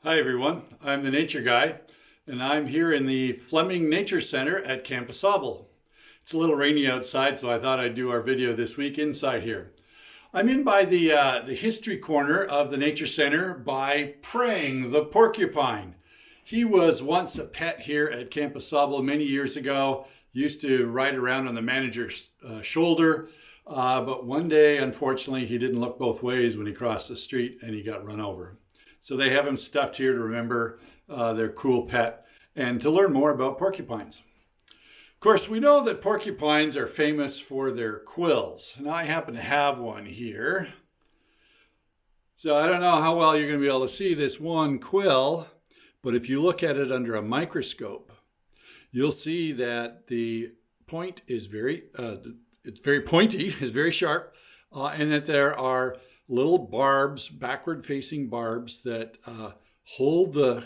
Hi everyone, I'm the Nature Guy, and I'm here in the Fleming Nature Center at Camp Sable. It's a little rainy outside, so I thought I'd do our video this week inside here. I'm in by the history corner of the Nature Center by Praying the porcupine. He was once a pet here at Camp Sable many years ago. Used to ride around on the manager's shoulder, but one day, unfortunately, he didn't look both ways when he crossed the street and he got run over. So they have him stuffed here to remember their cool pet and to learn more about porcupines. Of course, we know that porcupines are famous for their quills. And I happen to have one here. So I don't know how well you're going to be able to see this one quill, but if you look at it under a microscope, you'll see that the point is it's very pointy, it's very sharp, and that there are little barbs, backward-facing barbs that hold the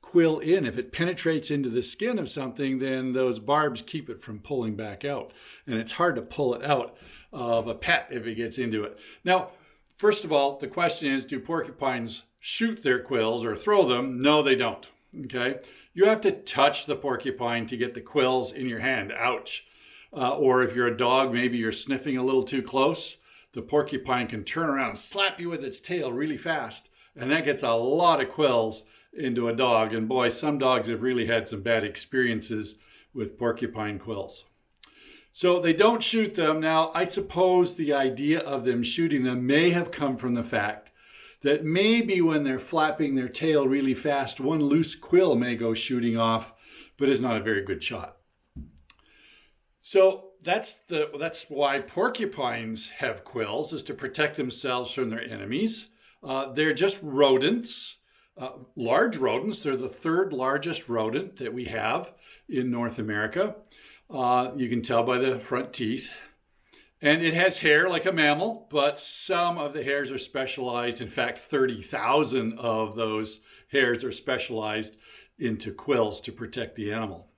quill in. If it penetrates into the skin of something, then those barbs keep it from pulling back out. And it's hard to pull it out of a pet if it gets into it. Now, first of all, the question is, do porcupines shoot their quills or throw them? No, they don't. Okay? You have to touch the porcupine to get the quills in your hand. Ouch. Or if you're a dog, maybe you're sniffing a little too close, the porcupine can turn around and slap you with its tail really fast. And that gets a lot of quills into a dog. And boy, some dogs have really had some bad experiences with porcupine quills. So they don't shoot them. Now, I suppose the idea of them shooting them may have come from the fact that maybe when they're flapping their tail really fast, one loose quill may go shooting off, but is not a very good shot. So that's why porcupines have quills, is to protect themselves from their enemies. They're just rodents, large rodents. They're the third largest rodent that we have in North America. You can tell by the front teeth. And it has hair like a mammal, but some of the hairs are specialized. In fact, 30,000 of those hairs are specialized into quills to protect the animal.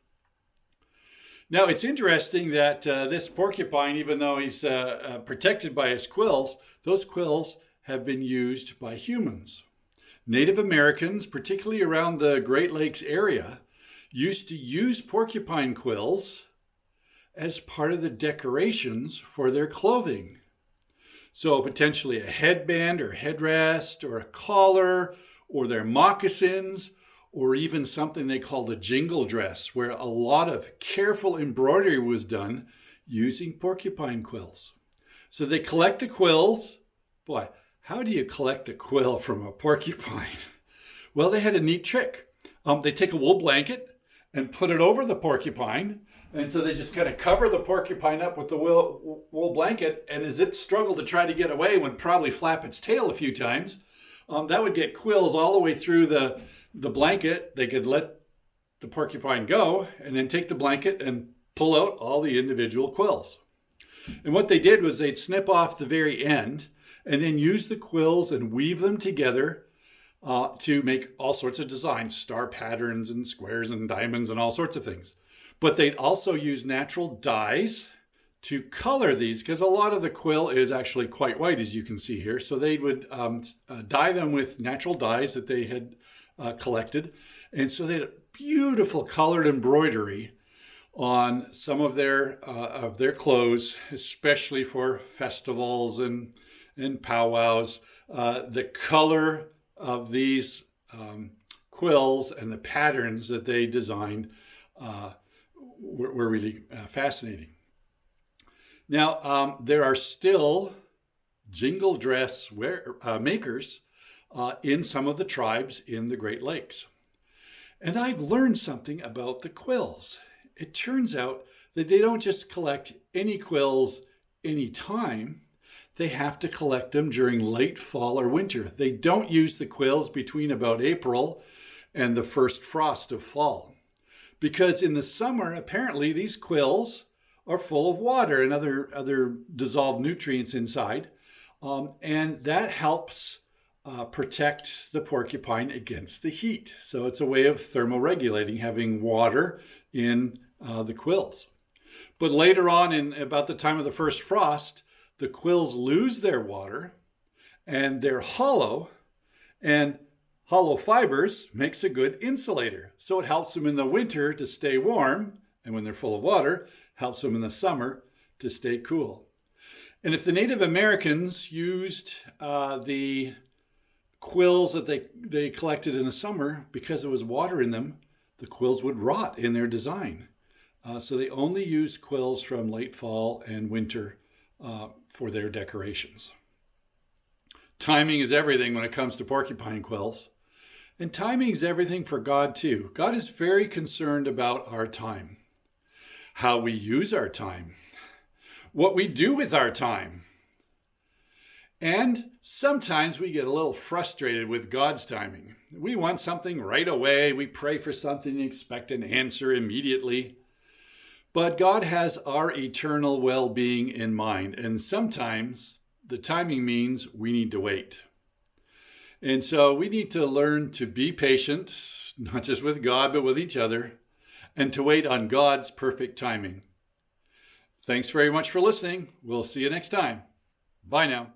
Now, it's interesting that this porcupine, even though he's protected by his quills, those quills have been used by humans. Native Americans, particularly around the Great Lakes area, used to use porcupine quills as part of the decorations for their clothing. So potentially a headband or headrest or a collar or their moccasins, or even something they called a jingle dress, where a lot of careful embroidery was done using porcupine quills. So they collect the quills. Boy, how do you collect a quill from a porcupine? Well, they had a neat trick. They take a wool blanket and put it over the porcupine. And so they just kind of cover the porcupine up with the wool blanket. And as it struggled to try to get away, would probably flap its tail a few times, that would get quills all the way through the blanket. They could let the porcupine go and then take the blanket and pull out all the individual quills. And what they did was they'd snip off the very end and then use the quills and weave them together to make all sorts of designs, star patterns and squares and diamonds and all sorts of things. But they'd also use natural dyes to color these, because a lot of the quill is actually quite white, as you can see here. So they would dye them with natural dyes that they had collected. And so they had beautiful colored embroidery on some of their clothes, especially for festivals and powwows. The color of these quills and the patterns that they designed were really fascinating. Now, there are still jingle dress makers in some of the tribes in the Great Lakes. And I've learned something about the quills. It turns out that they don't just collect any quills anytime. They have to collect them during late fall or winter. They don't use the quills between about April and the first frost of fall. Because in the summer, apparently, these quills are full of water and other dissolved nutrients inside. And that helps protect the porcupine against the heat. So it's a way of thermoregulating, having water in the quills. But later on, in about the time of the first frost, the quills lose their water and they're hollow, and Hollow fibers makes a good insulator, so it helps them in the winter to stay warm, and when they're full of water, helps them in the summer to stay cool. And if the Native Americans used the quills that they collected in the summer, because there was water in them, the quills would rot in their design. So they only used quills from late fall and winter for their decorations. Timing is everything when it comes to porcupine quills. And timing is everything for God too. God is very concerned about our time, how we use our time, what we do with our time. And sometimes we get a little frustrated with God's timing. We want something right away. We pray for something and expect an answer immediately. But God has our eternal well-being in mind. And sometimes the timing means we need to wait. And so we need to learn to be patient, not just with God, but with each other, and to wait on God's perfect timing. Thanks very much for listening. We'll see you next time. Bye now.